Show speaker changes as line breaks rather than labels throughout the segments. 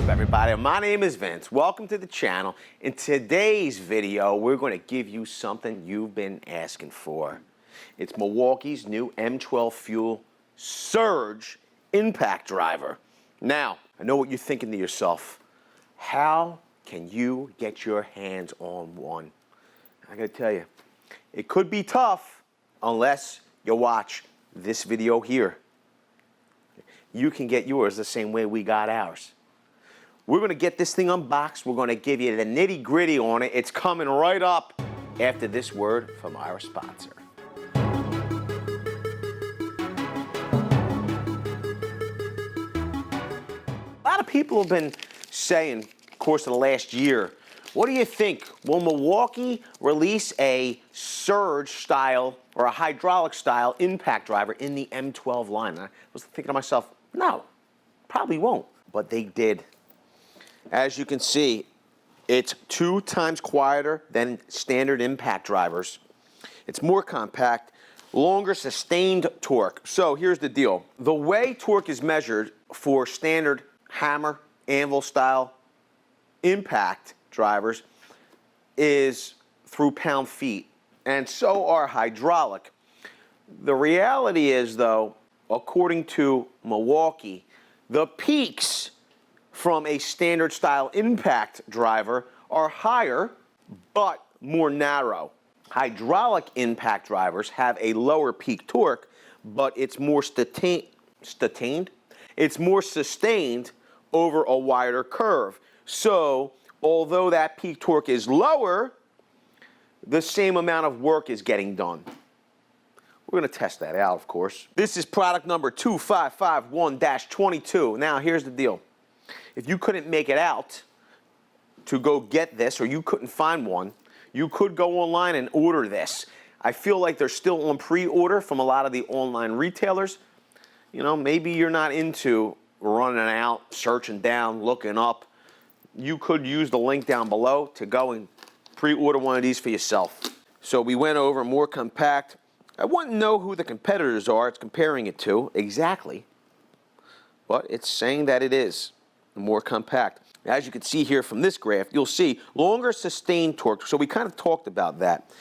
up, everybody? My name is Vince. Welcome to the channel. In today's video, we're going to give you something you've been asking for. It's Milwaukee's new M12 Fuel Surge Impact Driver. Now, I know what you're thinking to yourself. How can you get your hands on one? I gotta tell you, it could be tough unless you watch this video here. You can get yours the same way we got ours. We're going to get this thing unboxed. We're going to give you the nitty-gritty on it. It's coming right up after this word from our sponsor. A lot of people have been saying, of course, in the last year, what do you think? Will Milwaukee release a surge style or a hydraulic style impact driver in the M12 line? I was thinking to myself, no, probably won't, but they did. As you can see, it's 2 times quieter than standard impact drivers. It's more compact, longer sustained torque. So here's the deal. The way torque is measured for standard hammer, anvil style impact drivers is through pound-feet, and so are hydraulic. The reality is, though, according to Milwaukee, the peaks from a standard style impact driver are higher but more narrow. Hydraulic impact drivers have a lower peak torque, but it's more It's more sustained over a wider curve. So, although that peak torque is lower, the same amount of work is getting done. We're going to test that out, of course. This is product number 2551-22. Now, here's the deal. If you couldn't make it out to go get this, or you couldn't find one, you could go online and order this. I feel like they're still on pre-order from a lot of the online retailers. You know, maybe you're not into running out, searching down, looking up. You could use the link down below to go and pre-order one of these for yourself. So we went over more compact. I wouldn't know who the competitors are it's comparing it to exactly, but it's saying that it is more compact. As you can see here from this graph, you'll see longer sustained torque. So we kind of talked about that.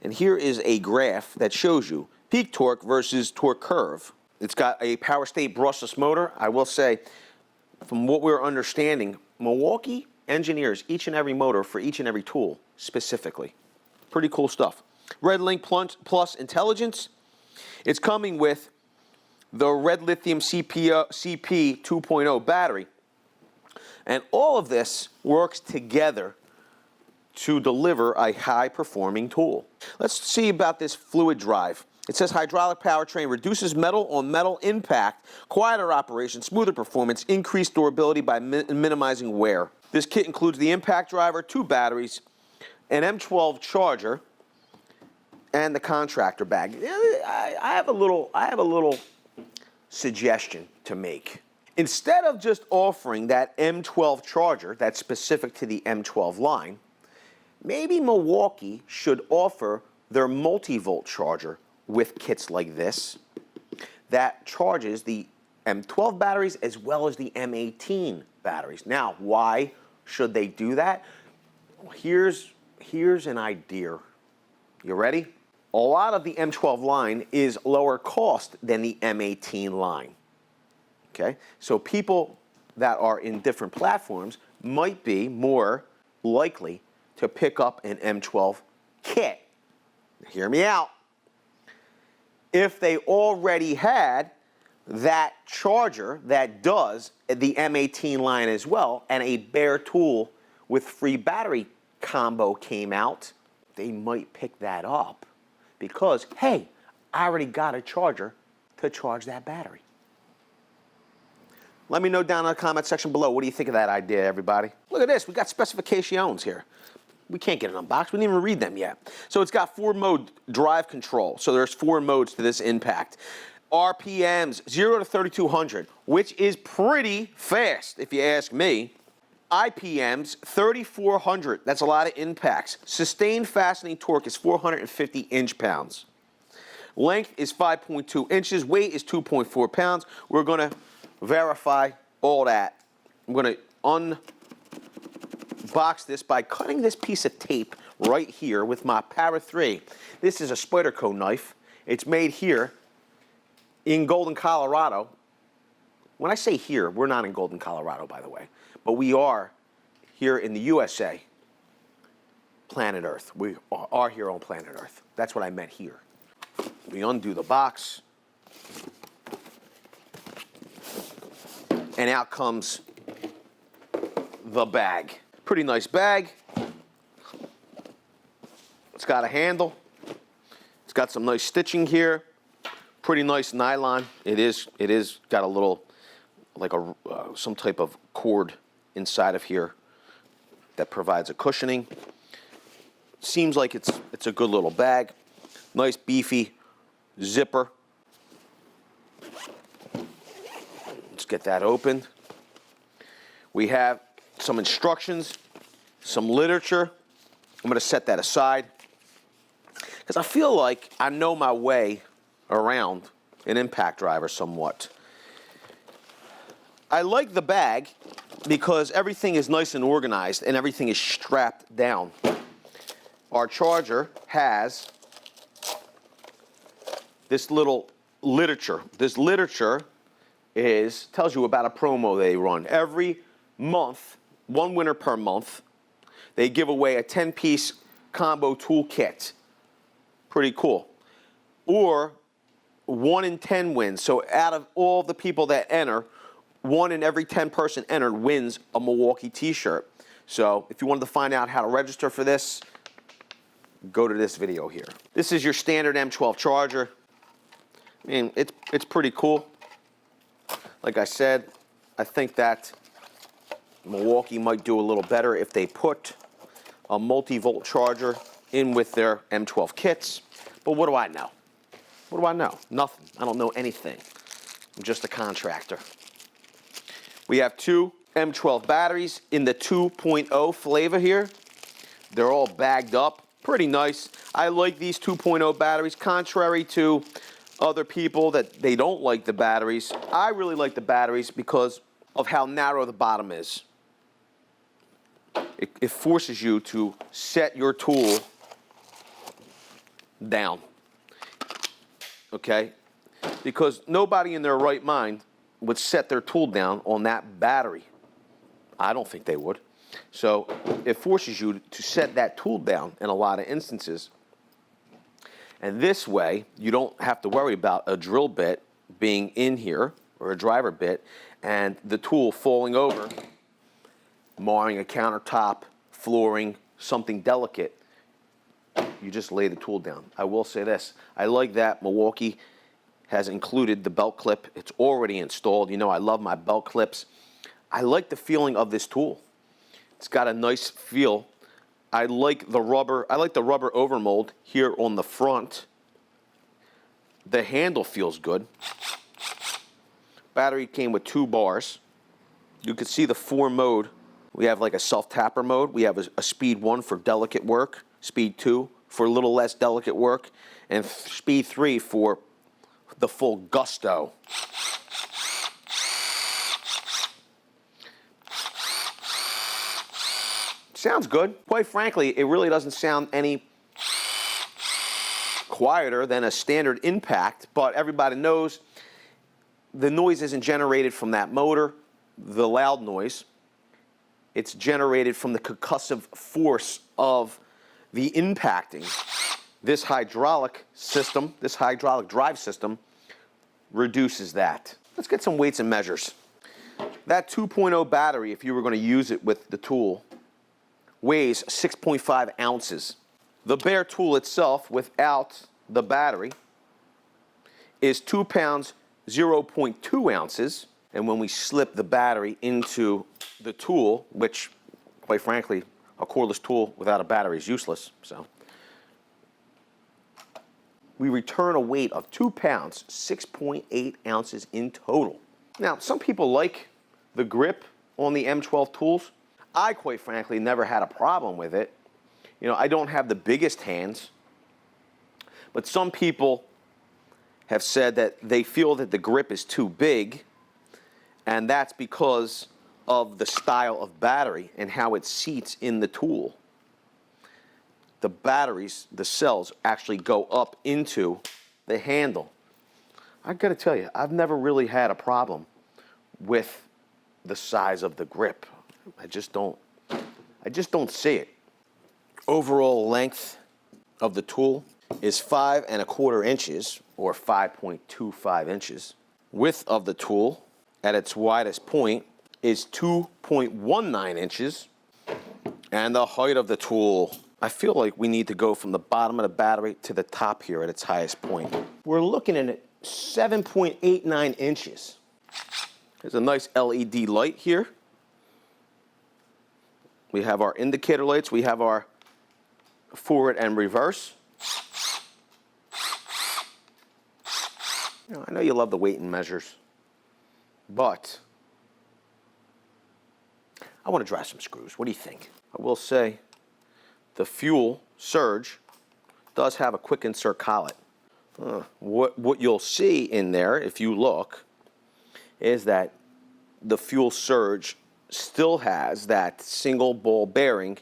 And here is a graph that shows you peak torque versus torque curve. It's got a power state brushless motor. I will say, from what we're understanding, Milwaukee engineers each and every motor for each and every tool specifically. Pretty cool stuff. Red Link Plus intelligence. It's coming with the Red Lithium CP 2.0 battery. And all of this works together to deliver a high-performing tool. Let's see about this fluid drive. It says hydraulic powertrain reduces metal-on-metal impact, quieter operation, smoother performance, increased durability by minimizing wear. This kit includes the impact driver, 2 batteries, an M12 charger, and the contractor bag. I have a little suggestion to make. Instead of just offering that M12 charger that's specific to the M12 line, maybe Milwaukee should offer their multi-volt charger with kits like this that charges the M12 batteries as well as the M18 batteries. Now, why should they do that? Here's an idea. You ready? A lot of the M12 line is lower cost than the M18 line. Okay? So people that are in different platforms might be more likely to pick up an M12 kit. Hear me out. If they already had that charger that does the M18 line as well, and a bare tool with free battery combo came out, they might pick that up because, hey, I already got a charger to charge that battery. Let me know down in the comment section below. What do you think of that idea, everybody? Look at this. We got specifications here. We can't get it unboxed. We didn't even read them yet. So it's got 4-mode drive control. So there's 4 modes to this impact. RPMs, 0 to 3,200, which is pretty fast, if you ask me. IPMs, 3,400. That's a lot of impacts. Sustained fastening torque is 450 inch-pounds. Length is 5.2 inches. Weight is 2.4 pounds. We're going to verify all that. I'm going to unbox this by cutting this piece of tape right here with my Para 3. This is a Spyderco knife. It's made here in Golden, Colorado. When I say here, we're not in Golden, Colorado, by the way, but we are here in the USA, planet Earth. We are here on planet Earth. That's what I meant here. We undo the box, and out comes the bag. Pretty nice bag. It's got a handle. It's got some nice stitching here. Pretty nice nylon. It is got a little, like some type of cord inside of here that provides a cushioning. Seems like it's a good little bag. Nice beefy zipper. Let's get that opened. We have some instructions, some literature. I'm going to set that aside because I feel like I know my way around an impact driver somewhat. I like the bag because everything is nice and organized and everything is strapped down. Our charger has this little literature. This literature tells you about a promo they run. Every month, one winner per month, they give away a 10-piece combo tool kit. Pretty cool. Or 1 in 10 wins. So out of all the people that enter, 1 in every 10 person entered wins a Milwaukee t-shirt. So if you wanted to find out how to register for this, go to this video here. This is your standard M12 charger. I mean, it's pretty cool. Like I said, I think that Milwaukee might do a little better if they put a multi-volt charger in with their M12 kits. But what do I know? What do I know? Nothing. I don't know anything. I'm just a contractor. We have 2 M12 batteries in the 2.0 flavor here. They're all bagged up. Pretty nice. I like these 2.0 batteries, contrary to other people that they don't like the batteries. I really like the batteries because of how narrow the bottom is. It forces you to set your tool down, okay? Because nobody in their right mind would set their tool down on that battery. I don't think they would. So it forces you to set that tool down in a lot of instances. And this way, you don't have to worry about a drill bit being in here, or a driver bit, and the tool falling over, marring a countertop, flooring, something delicate. You just lay the tool down. I will say this. I like that Milwaukee has included the belt clip. It's already installed. You know, I love my belt clips. I like the feeling of this tool. It's got a nice feel. I like the rubber overmold here on the front. The handle feels good. Battery came with 2 bars. You can see the 4 mode. We have like a self-tapper mode. We have a speed 1 for delicate work, speed 2 for a little less delicate work, and speed 3 for the full gusto. Sounds good. Quite frankly, it really doesn't sound any quieter than a standard impact, but everybody knows the noise isn't generated from that motor, the loud noise. It's generated from the concussive force of the impacting. This hydraulic system, this hydraulic drive system, reduces that. Let's get some weights and measures. That 2.0 battery, if you were going to use it with the tool, weighs 6.5 ounces. The bare tool itself, without the battery, is 2 pounds, 0.2 ounces. And when we slip the battery into the tool, which, quite frankly, a cordless tool without a battery is useless, so we return a weight of 2 pounds, 6.8 ounces in total. Now, some people like the grip on the M12 tools. I, quite frankly, never had a problem with it. You know, I don't have the biggest hands, but some people have said that they feel that the grip is too big, and that's because of the style of battery and how it seats in the tool. The batteries, the cells, actually go up into the handle. I gotta tell you, I've never really had a problem with the size of the grip. I just don't see it. Overall length of the tool is 5 1/4 inches, or 5.25 inches. Width of the tool at its widest point is 2.19 inches. And the height of the tool, I feel like we need to go from the bottom of the battery to the top here at its highest point. We're looking at 7.89 inches. There's a nice LED light here. We have our indicator lights. We have our forward and reverse. You know, I know you love the weight and measures, but I want to dry some screws. What do you think? I will say the fuel surge does have a quick insert collet. What you'll see in there, if you look, is that the fuel surge still has that single ball bearing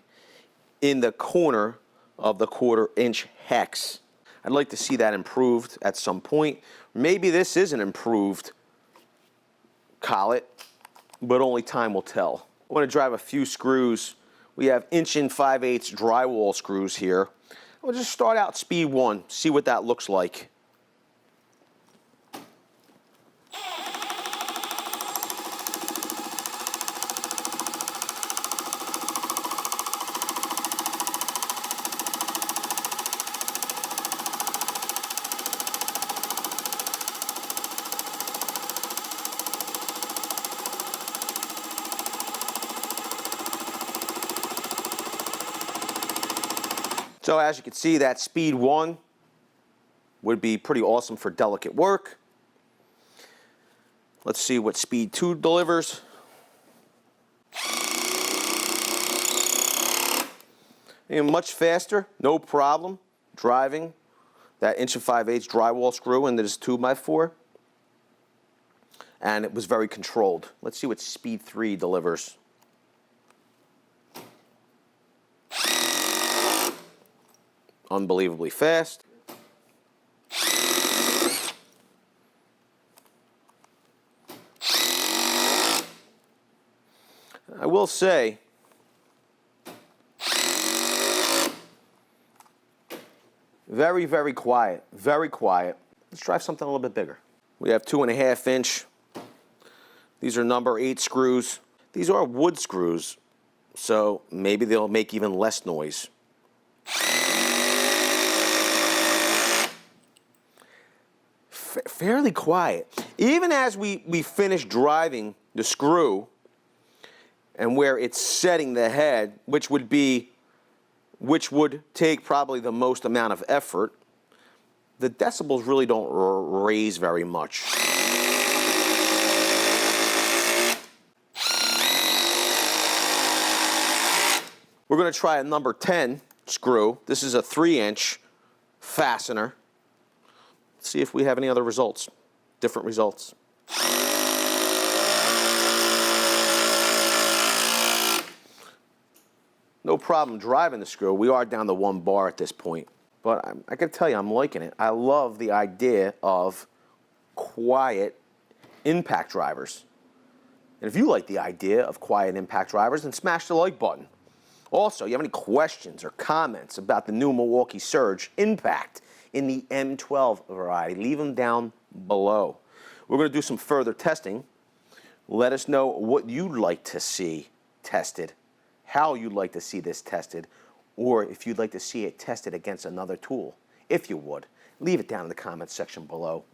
in the corner of the 1/4 inch hex. I'd like to see that improved at some point. Maybe this is an improved collet, but only time will tell. I want to drive a few screws. We have 1 5/8" drywall screws here. We'll just start out speed 1, see what that looks like. So as you can see, that speed 1 would be pretty awesome for delicate work. Let's see what speed 2 delivers. And much faster, no problem, driving that 1 5/8" drywall screw into this 2x4. And it was very controlled. Let's see what speed 3 delivers. Unbelievably fast. I will say, very, very quiet, very quiet. Let's try something a little bit bigger. We have 2.5 inch. These are number 8 screws. These are wood screws, so maybe they'll make even less noise. Fairly quiet. Even as we finish driving the screw and where it's setting the head, which would take probably the most amount of effort, the decibels really don't raise very much. We're going to try a number 10 screw. This is a 3-inch fastener. See if we have any other results, different results. No problem driving the screw. We are down to 1 bar at this point, but I gotta tell you, I'm liking it. I love the idea of quiet impact drivers. And if you like the idea of quiet impact drivers, then smash the like button. Also, you have any questions or comments about the new Milwaukee Surge Impact in the M12 variety, leave them down below. We're going to do some further testing. Let us know what you'd like to see tested, how you'd like to see this tested, or if you'd like to see it tested against another tool. If you would, leave it down in the comments section below.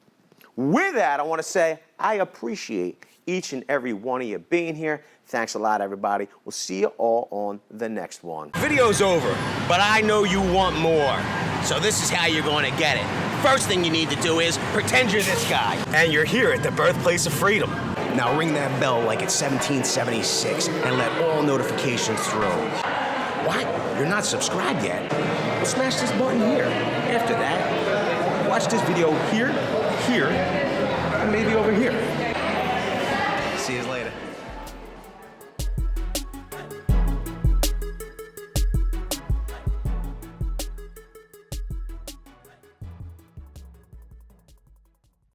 With that, I want to say I appreciate each and every one of you being here. Thanks a lot, everybody. We'll see you all on the next one.
Video's over, but I know you want more. So this is how you're going to get it. First thing you need to do is pretend you're this guy. And you're here at the birthplace of freedom. Now ring that bell like it's 1776 and let all notifications through. What? You're not subscribed yet? Well, smash this button here. After that, watch this video here, and maybe over here.